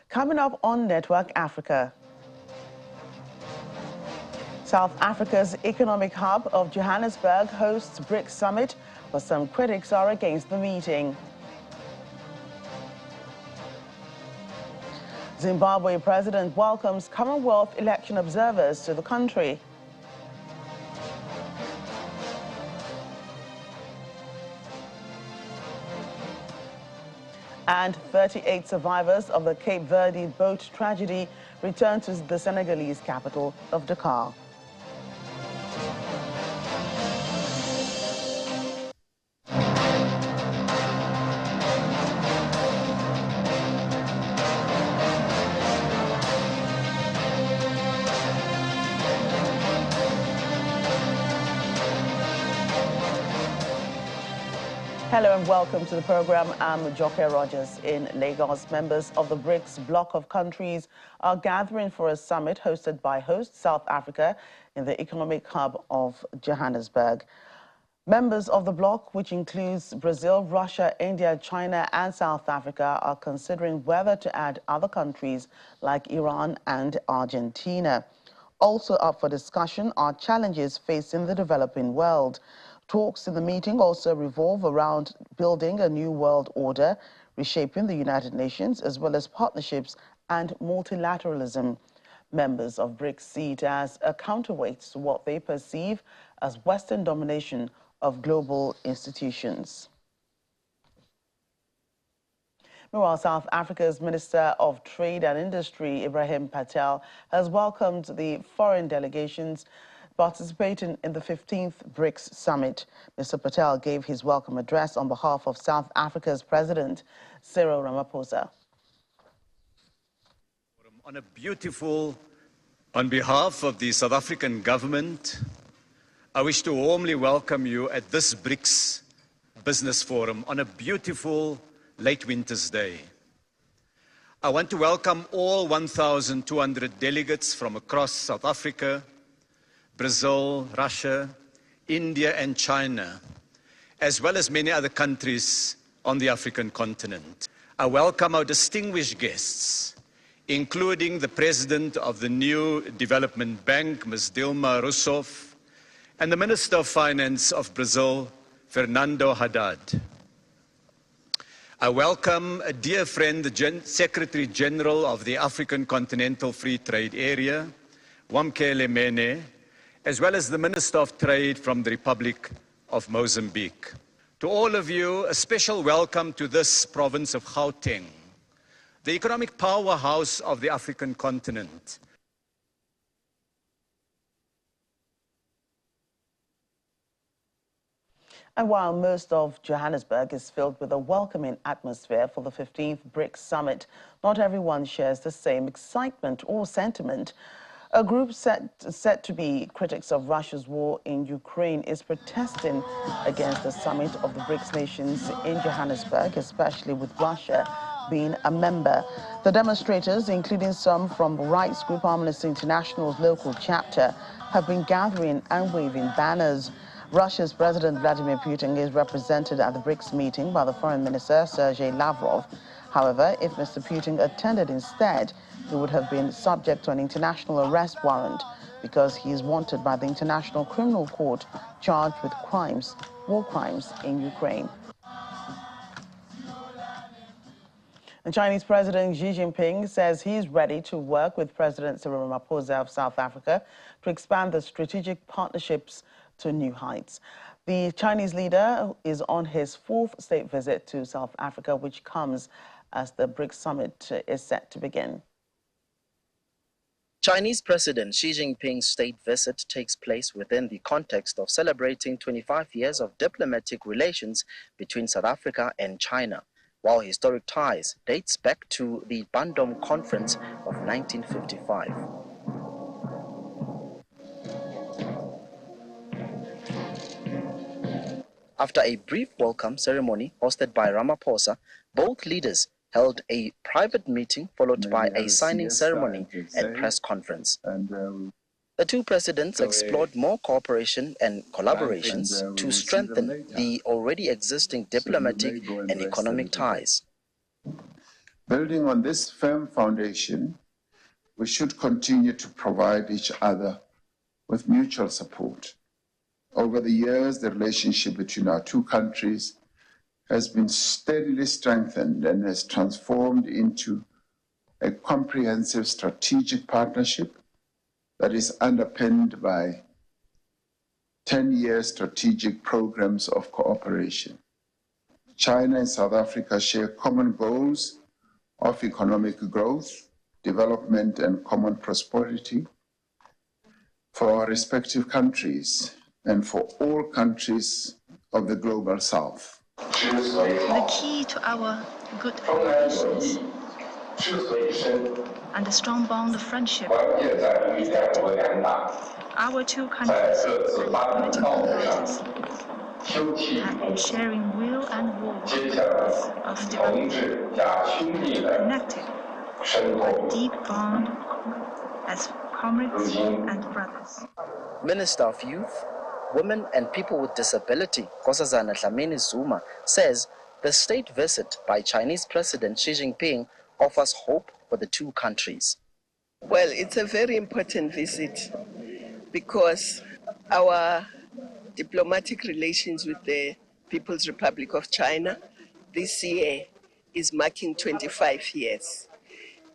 Coming up on Network Africa. South Africa's economic hub of Johannesburg hosts Brics Summit, but some critics are against the meeting. Zimbabwe president welcomes Commonwealth election observers to the country. And 38 survivors of the Cape Verde boat tragedy return to the Senegalese capital of Dakar. Hello and welcome to the program. I'm Joke Rogers in Lagos. Members of the BRICS bloc of countries are gathering for a summit hosted by host South Africa in the economic hub of Johannesburg. Members of the bloc, which includes Brazil, Russia, India, China and South Africa, are considering whether to add other countries like Iran and Argentina. Also up for discussion are challenges facing the developing world. Talks in the meeting also revolve around building a new world order, reshaping the United Nations, as well as partnerships and multilateralism. Members of BRICS see it as a counterweight to what they perceive as Western domination of global institutions. Meanwhile, South Africa's Minister of Trade and Industry, Ibrahim Patel, has welcomed the foreign delegations participating in the 15th BRICS Summit. Mr. Patel gave his welcome address on behalf of South Africa's President, Cyril Ramaphosa. On behalf of the South African government, I wish to warmly welcome you at this BRICS Business Forum on a beautiful late winter's day. I want to welcome all 1,200 delegates from across South Africa, Brazil, Russia, India and China, as well as many other countries on the African continent. I welcome our distinguished guests, including the President of the New Development Bank, Ms. Dilma Rousseff, and the Minister of Finance of Brazil, Fernando Haddad. I welcome a dear friend, the Secretary General of the African Continental Free Trade Area, Wamkele Mene, as well as the Minister of Trade from the Republic of Mozambique. To all of you, a special welcome to this province of Gauteng, the economic powerhouse of the African continent. And while most of Johannesburg is filled with a welcoming atmosphere for the 15th BRICS Summit, not everyone shares the same excitement or sentiment. A group said to be critics of Russia's war in Ukraine is protesting against the summit of the BRICS nations in Johannesburg, especially with Russia being a member. The demonstrators, including some from rights group Amnesty International's local chapter, have been gathering and waving banners. Russia's President Vladimir Putin is represented at the BRICS meeting by the Foreign Minister Sergei Lavrov. However, if Mr. Putin attended instead, he would have been subject to an international arrest warrant because he is wanted by the International Criminal Court charged with crimes, war crimes in Ukraine. The Chinese President Xi Jinping says he's ready to work with President Cyril Ramaphosa of South Africa to expand the strategic partnerships to new heights. The Chinese leader is on his 4th state visit to South Africa, which comes as the BRICS summit is set to begin. Chinese President Xi Jinping's state visit takes place within the context of celebrating 25 years of diplomatic relations between South Africa and China, while historic ties dates back to the Bandung Conference of 1955. After a brief welcome ceremony hosted by Ramaphosa, both leaders held a private meeting followed by a signing ceremony and press conference. The two presidents explored more cooperation and collaborations to strengthen the already existing diplomatic and economic ties. Building on this firm foundation, we should continue to provide each other with mutual support. Over the years, the relationship between our two countries has been steadily strengthened and has transformed into a comprehensive strategic partnership that is underpinned by 10-year strategic programs of cooperation. China and South Africa share common goals of economic growth, development, and common prosperity for our respective countries and for all countries of the global South. The key to our good relations and the strong bond of friendship is that our two countries and political parties have been sharing will and will of development, connected by a deep bond as comrades and brothers. Minister of Youth, Women and People with Disability, Nkosazana Dlamini Zuma, says the state visit by Chinese President Xi Jinping offers hope for the two countries. Well, it's a very important visit because our diplomatic relations with the People's Republic of China this year is marking 25 years.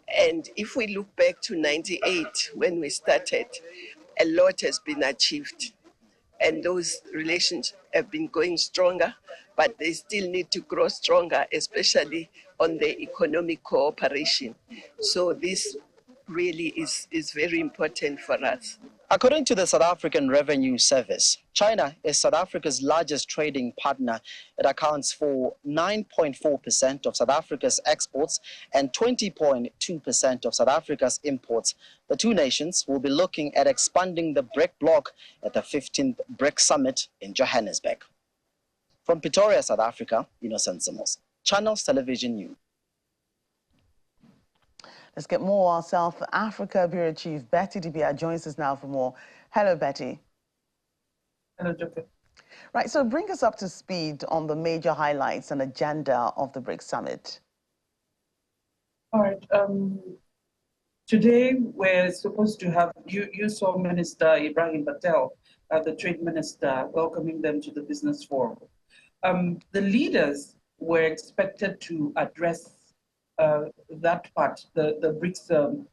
And if we look back to 98, when we started, a lot has been achieved. And those relations have been going stronger, but they still need to grow stronger, especially on the economic cooperation. So this really is very important for us. According to the South African Revenue Service, China is South Africa's largest trading partner. It accounts for 9.4% of South Africa's exports and 20.2% of South Africa's imports. The two nations will be looking at expanding the BRIC bloc at the 15th BRICS Summit in Johannesburg. From Pretoria, South Africa, Innocent Simos, Channels Television News. Let's get more. Our South Africa Bureau Chief Betty Dibia joins us now for more. Hello, Betty. Hello, Joseph. Right, so bring us up to speed on the major highlights and agenda of the BRICS Summit. All right. Today, we're supposed to have, you saw Minister Ibrahim Patel, the Trade Minister, welcoming them to the Business Forum. The leaders were expected to address that part, the BRICS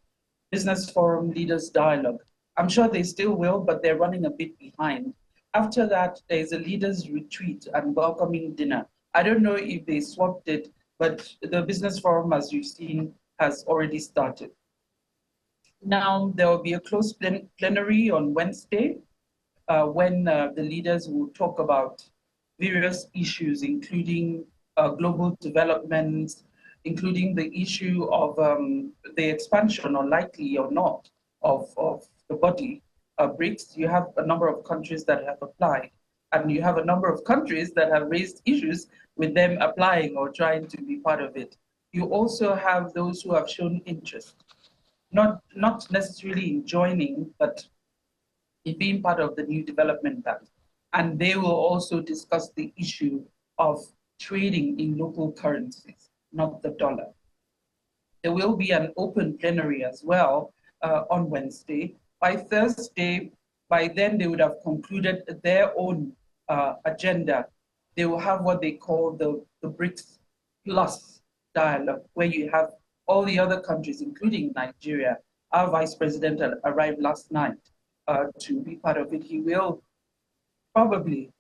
Business Forum Leaders Dialogue. I'm sure they still will, but they're running a bit behind. After that, there's a leaders retreat and welcoming dinner. I don't know if they swapped it, but the Business Forum, as you've seen, has already started. Now, there will be a closed plenary on Wednesday when the leaders will talk about various issues, including global developments, including the issue of the expansion, or likely or not, of the body BRICS. You have a number of countries that have applied, and you have a number of countries that have raised issues with them applying or trying to be part of it. You also have those who have shown interest, not necessarily in joining, but in being part of the new development bank. And they will also discuss the issue of trading in local currencies, not the dollar. There will be an open plenary as well on Wednesday. By Thursday, by then they would have concluded their own agenda. They will have what they call the BRICS Plus dialogue, where you have all the other countries, including Nigeria. Our vice president arrived last night to be part of it. He will probably,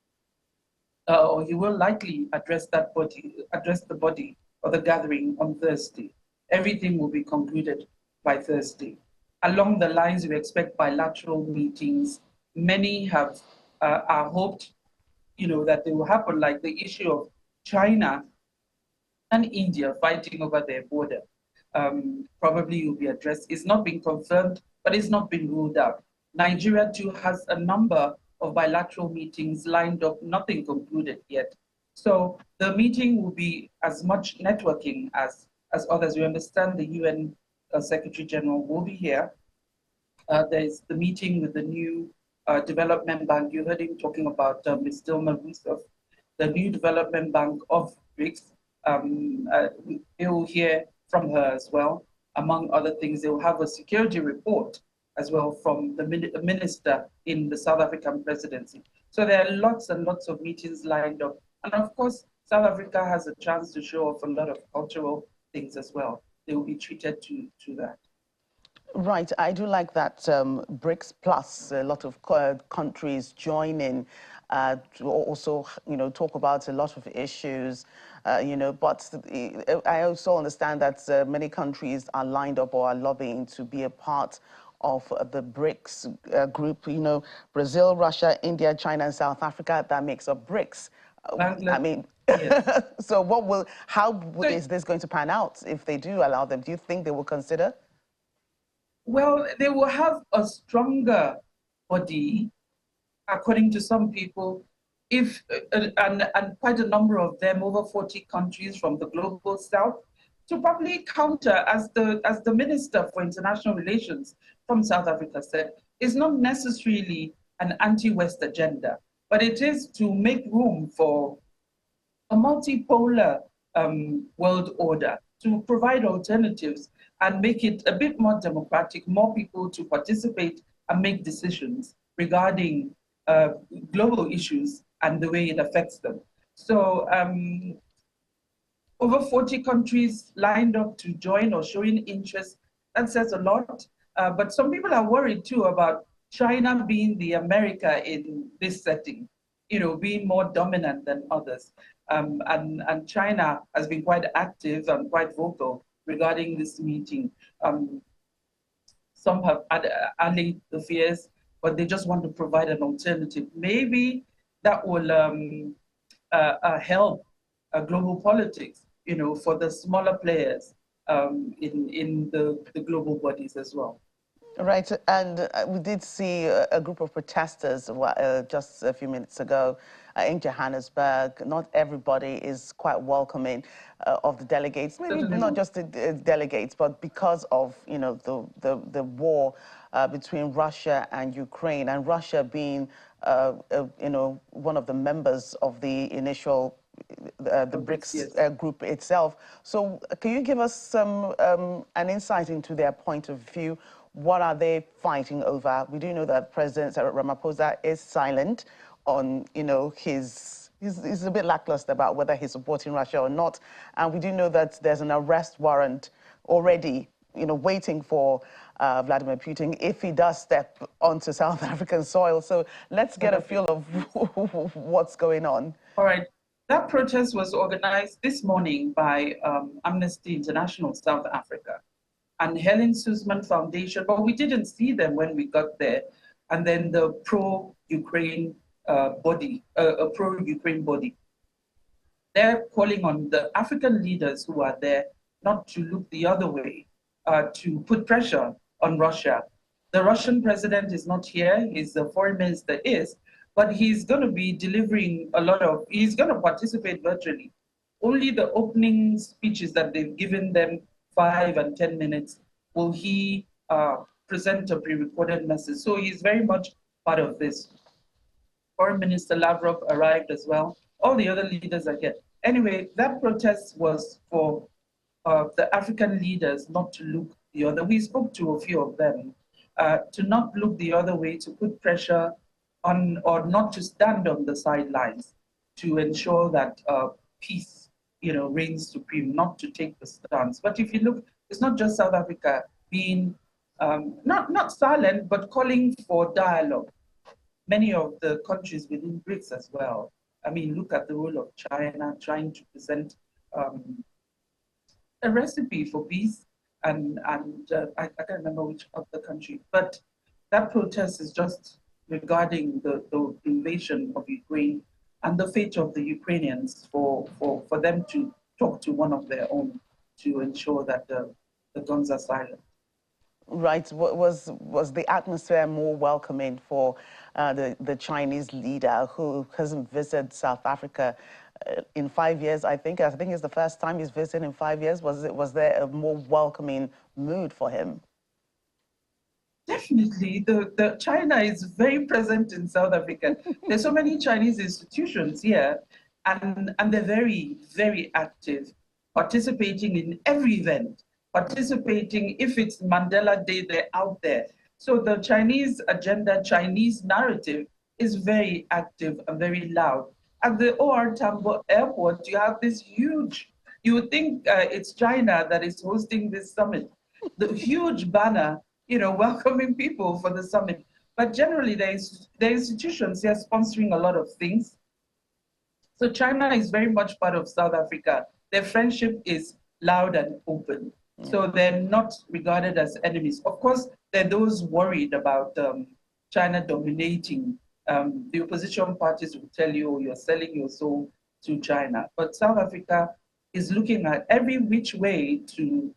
or he will likely address the body of the gathering on Thursday. Everything will be concluded by Thursday. Along the lines, we expect bilateral meetings. Many have are hoped, that they will happen, like the issue of China and India fighting over their border. Probably will be addressed. It's not been confirmed, but it's not been ruled out. Nigeria too has a number of bilateral meetings lined up, nothing concluded yet. So the meeting will be as much networking as others. We understand the UN Secretary General will be here. There's the meeting with the new development bank. You heard him talking about Ms. Dilma Rousseff, the new development bank of BRICS. They will hear from her as well. Among other things, they will have a security report as well from the minister in the South African presidency. So there are lots and lots of meetings lined up. And of course, South Africa has a chance to show off a lot of cultural things as well. They will be treated to that. Right, I do like that BRICS Plus, a lot of countries joining to also, talk about a lot of issues, but I also understand that many countries are lined up or are lobbying to be a part of the BRICS group, Brazil, Russia, India, China, and South Africa, that makes up BRICS. I mean, yes. So is this going to pan out if they do allow them? Do you think they will consider? Well, they will have a stronger body, according to some people, if and quite a number of them, over 40 countries from the global south, to probably counter, as the Minister for International Relations from South Africa said, is not necessarily an anti-West agenda, but it is to make room for a multipolar world order, to provide alternatives and make it a bit more democratic, more people to participate and make decisions regarding global issues and the way it affects them. So over 40 countries lined up to join or showing interest. That says a lot. But some people are worried too about China being the America in this setting, being more dominant than others. And China has been quite active and quite vocal regarding this meeting. Some have allayed the fears, but they just want to provide an alternative. Maybe that will help global politics, for the smaller players in the global bodies as well. Right, and we did see a group of protesters just a few minutes ago in Johannesburg. Not everybody is quite welcoming of the delegates, maybe not just the delegates, but because of, the war between Russia and Ukraine, and Russia being, one of the members of the initial the BRICS group itself. So can you give us some an insight into their point of view? What are they fighting over? We do know that President Ramaphosa is silent on, he's a bit lackluster about whether he's supporting Russia or not. And we do know that there's an arrest warrant already, waiting for Vladimir Putin if he does step onto South African soil. So let's get a feel of what's going on. All right. That protest was organized this morning by Amnesty International South Africa and Helen Suzman Foundation, but we didn't see them when we got there. And then the pro-Ukraine body, a pro-Ukraine body. They're calling on the African leaders who are there not to look the other way, to put pressure on Russia. The Russian president is not here, the foreign minister is, but he's going to be delivering he's going to participate virtually. Only the opening speeches that they've given them, 5 and 10 minutes, will he present a pre-recorded message. So he's very much part of this. Foreign Minister Lavrov arrived as well. All the other leaders are here. Anyway, that protest was for the African leaders not to look the other way. We spoke to a few of them, to not look the other way, to put pressure on, or not to stand on the sidelines, to ensure that peace, reigns supreme, not to take the stance. But if you look, it's not just South Africa being not silent, but calling for dialogue. Many of the countries within BRICS as well. I mean, look at the role of China trying to present a recipe for peace, and I can't remember which other country, but that protest is just regarding the invasion of Ukraine and the fate of the Ukrainians, for them to talk to one of their own to ensure that the guns are silent. Right. Was the atmosphere more welcoming for the Chinese leader who hasn't visited South Africa in 5 years? I think it's the first time he's visited in 5 years. Was there a more welcoming mood for him? Definitely. The China is very present in South Africa. There's so many Chinese institutions here, and they're very, very active. participating in every event, participating, if it's Mandela Day, they're out there. So the Chinese agenda, Chinese narrative is very active and very loud. At the OR Tambo airport, you have this huge, you would think it's China that is hosting this summit, the huge banner, welcoming people for the summit. But generally, the institutions, they're sponsoring a lot of things. So China is very much part of South Africa. Their friendship is loud and open. So they're not regarded as enemies. Of course, there are those worried about China dominating. The opposition parties will tell you you're selling your soul to China. But South Africa is looking at every which way to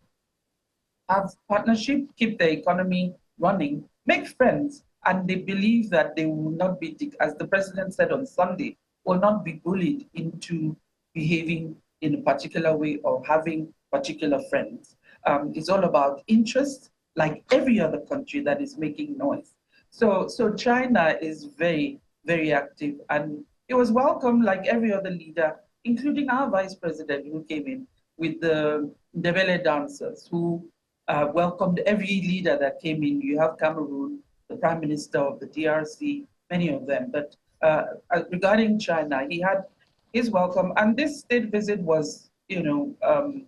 have partnership, keep the economy running, make friends, and they believe that they will not be, as the president said on Sunday, will not be bullied into behaving in a particular way or having particular friends. It's all about interest, like every other country that is making noise. So China is very, very active, and it was welcome like every other leader, including our vice president who came in with the Ndebele dancers who welcomed every leader that came in. You have Cameroon, the prime minister of the DRC, many of them. But regarding China, he had his welcome, and this state visit was, that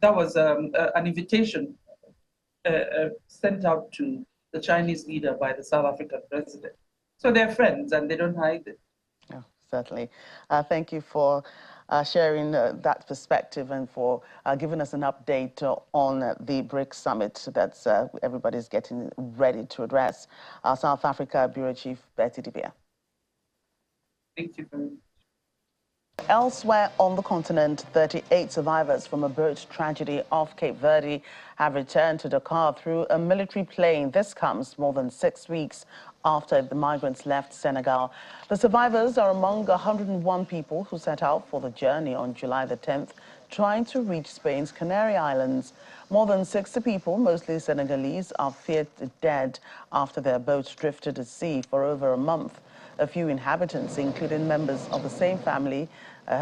was an invitation sent out to the Chinese leader by the South African president. So they're friends and they don't hide it. Yeah, certainly. Thank you for sharing that perspective and for giving us an update on the BRICS summit that everybody's getting ready to address. South Africa Bureau Chief Betty Dibia. Thank you very much. Elsewhere on the continent, 38 survivors from a boat tragedy off Cape Verde have returned to Dakar through a military plane. This comes more than 6 weeks after the migrants left Senegal. The survivors are among 101 people who set out for the journey on July the 10th, trying to reach Spain's Canary Islands. More than 60 people, mostly Senegalese, are feared dead after their boat drifted at sea for over a month. A few inhabitants, including members of the same family,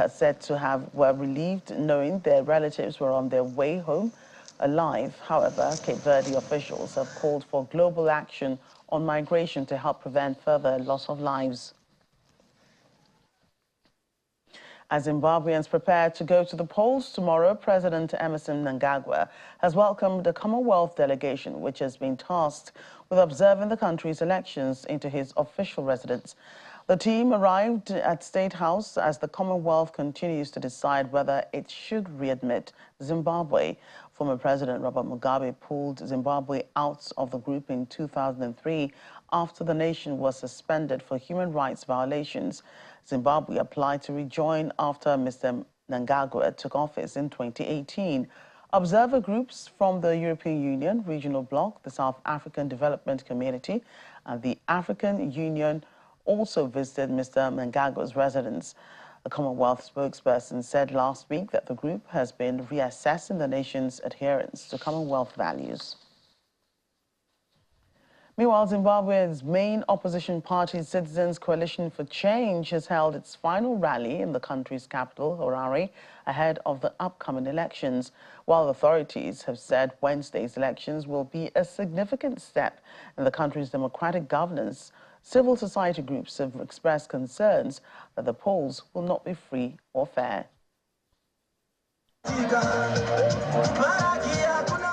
said to were relieved knowing their relatives were on their way home alive. However, Cape Verde officials have called for global action on migration to help prevent further loss of lives. As Zimbabweans prepare to go to the polls tomorrow, President Emmerson Mnangagwa has welcomed a Commonwealth delegation which has been tasked with observing the country's elections into his official residence. The team arrived at State House as the Commonwealth continues to decide whether it should readmit Zimbabwe. Former President Robert Mugabe pulled Zimbabwe out of the group in 2003 after the nation was suspended for human rights violations. Zimbabwe applied to rejoin after Mr. Mnangagwa took office in 2018. Observer groups from the European Union Regional Bloc, the South African Development Community, and the African Union also visited Mr. Mnangagwa's residence. A Commonwealth spokesperson said last week that the group has been reassessing the nation's adherence to Commonwealth values. Meanwhile, Zimbabwe's main opposition party, Citizens Coalition for Change, has held its final rally in the country's capital, Harare, ahead of the upcoming elections. While authorities have said Wednesday's elections will be a significant step in the country's democratic governance, civil society groups have expressed concerns that the polls will not be free or fair.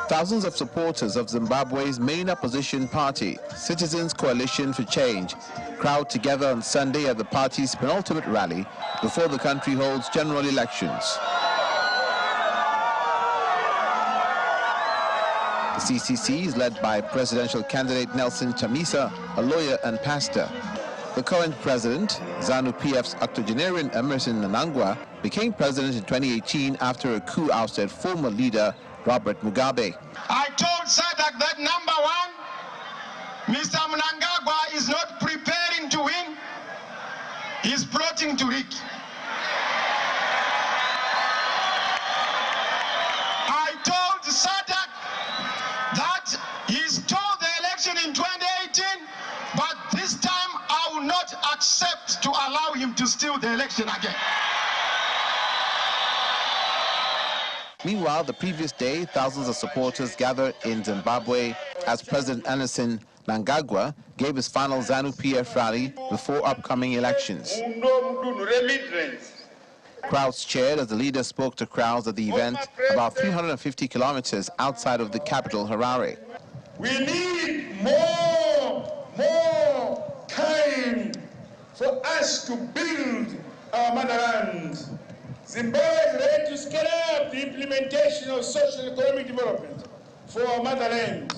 Thousands of supporters of Zimbabwe's main opposition party, Citizens Coalition for Change, crowd together on Sunday at the party's penultimate rally before the country holds general elections. The CCC is led by presidential candidate Nelson Chamisa, a lawyer and pastor. The current president, ZANU-PF's octogenarian Emmerson Mnangagwa, became president in 2018 after a coup ousted former leader Robert Mugabe. I told SADC that number one, Mr. Mnangagwa is not preparing to win, he's plotting to rig. I told SADC that he stole the election in 2018, but this time I will not accept to allow him to steal the election again. Meanwhile, the previous day, thousands of supporters gathered in Zimbabwe as President Emmerson Mnangagwa gave his final ZANU-PF rally before upcoming elections. Crowds cheered as the leader spoke to crowds at the event about 350 kilometers outside of the capital, Harare. We need more time for us to build our motherland. Zimbabwe is ready to scale up the implementation of social and economic development for our motherland.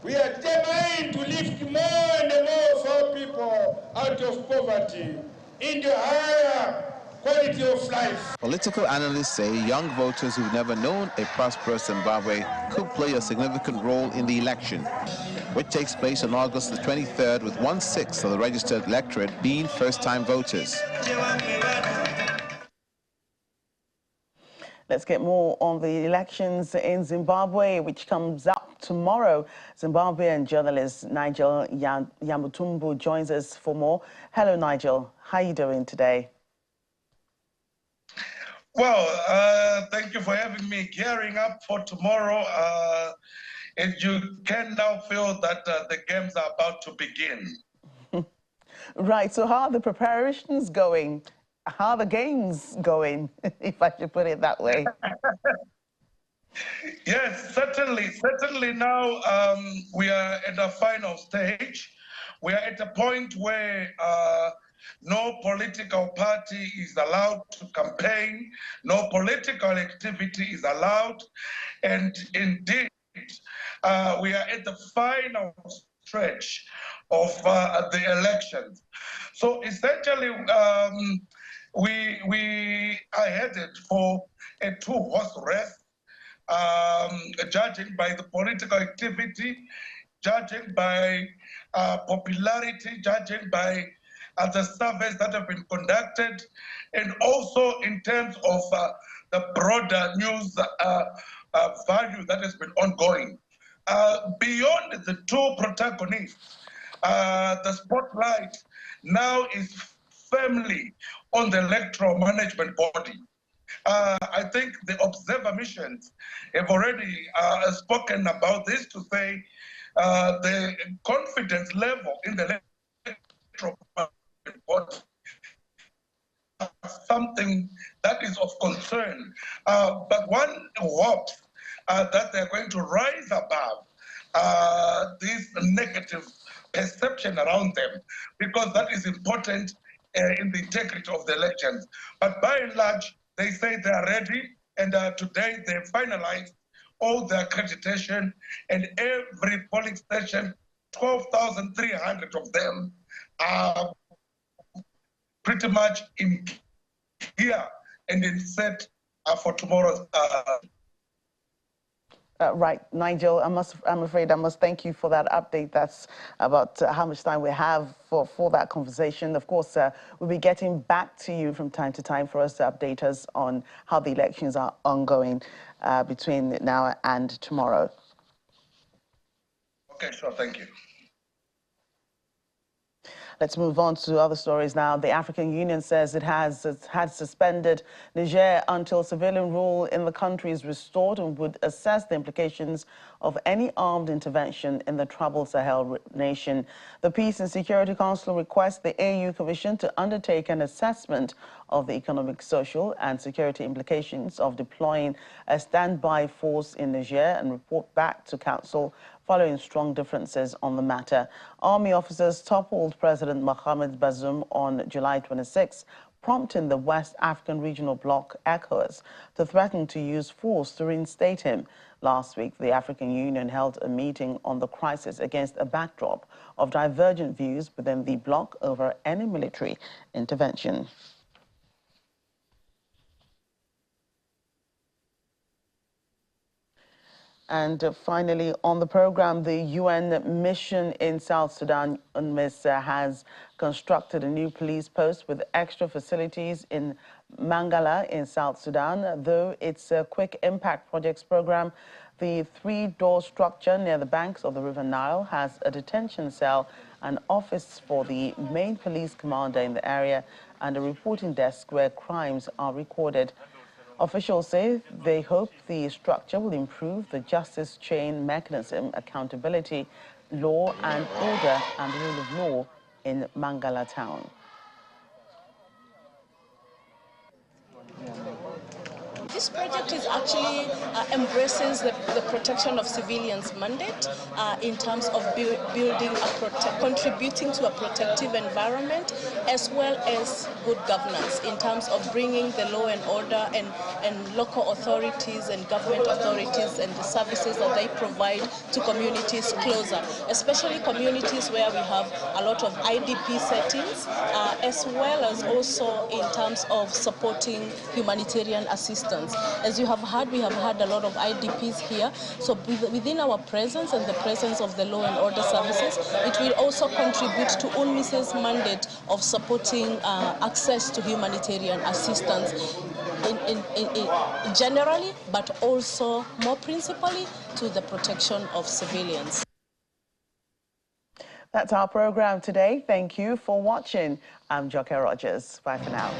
We are determined to lift more and more of our people out of poverty into higher quality of life. Political analysts say young voters who've never known a prosperous Zimbabwe could play a significant role in the election, which takes place on August the 23rd, with 1/6 of the registered electorate being first-time voters. Let's get more on the elections in Zimbabwe, which comes up tomorrow. Zimbabwean journalist Nigel Yamutumbu joins us for more. Hello, Nigel. How are you doing today? Well, thank you for having me. Gearing up for tomorrow, and you can now feel that the games are about to begin. Right, so how are the preparations going? How are the games going, if I should put it that way? Yes, certainly now we are at the final stage. We are at a point where no political party is allowed to campaign, no political activity is allowed, and indeed we are at the final stretch of the elections. So essentially, we are headed for a two-horse race, judging by the political activity, judging by popularity, judging by the surveys that have been conducted, and also in terms of the broader news value that has been ongoing. Beyond the two protagonists, the spotlight now is firmly on the electoral management body. I think the observer missions have already spoken about this to say the confidence level in the electoral management body is something that is of concern. But one hopes that they're going to rise above this negative perception around them, because that is important in the integrity of the elections. But by and large, they say they are ready, and today they finalized all the accreditation, and every polling station, 12,300 of them, are pretty much in gear and in set for tomorrow's. Right, Nigel, I'm afraid I must thank you for that update. That's about how much time we have for that conversation. Of course, we'll be getting back to you from time to time for us to update us on how the elections are ongoing between now and tomorrow. Okay, sure, thank you. Let's move on to other stories now. The African Union says it has suspended Niger until civilian rule in the country is restored, and would assess the implications of any armed intervention in the troubled Sahel nation. The Peace and Security Council requests the AU Commission to undertake an assessment of the economic, social and security implications of deploying a standby force in Niger and report back to Council following strong differences on the matter. Army officers toppled President Mohamed Bazoum on July 26, prompting the West African Regional Bloc, ECOWAS, to threaten to use force to reinstate him. Last week, the African Union held a meeting on the crisis against a backdrop of divergent views within the bloc over any military intervention. And finally, on the program, the UN mission in South Sudan, UNMISS, has constructed a new police post with extra facilities in Mangala in South Sudan. Though it's a quick impact projects program, the three-door structure near the banks of the River Nile has a detention cell, an office for the main police commander in the area, and a reporting desk where crimes are recorded. Officials say they hope the structure will improve the justice chain mechanism, accountability, law and order, and the rule of law in Mangala town. This project is actually embraces the protection of civilians' mandate in terms of contributing to a protective environment, as well as good governance in terms of bringing the law and order and local authorities and government authorities and the services that they provide to communities closer, especially communities where we have a lot of IDP settings, as well as also in terms of supporting humanitarian assistance. As you have heard, we have had a lot of IDPs here. So within our presence and the presence of the law and order services, it will also contribute to UNMISS's mandate of supporting access to humanitarian assistance generally, but also more principally to the protection of civilians. That's our program today. Thank you for watching. I'm Joke Rogers. Bye for now.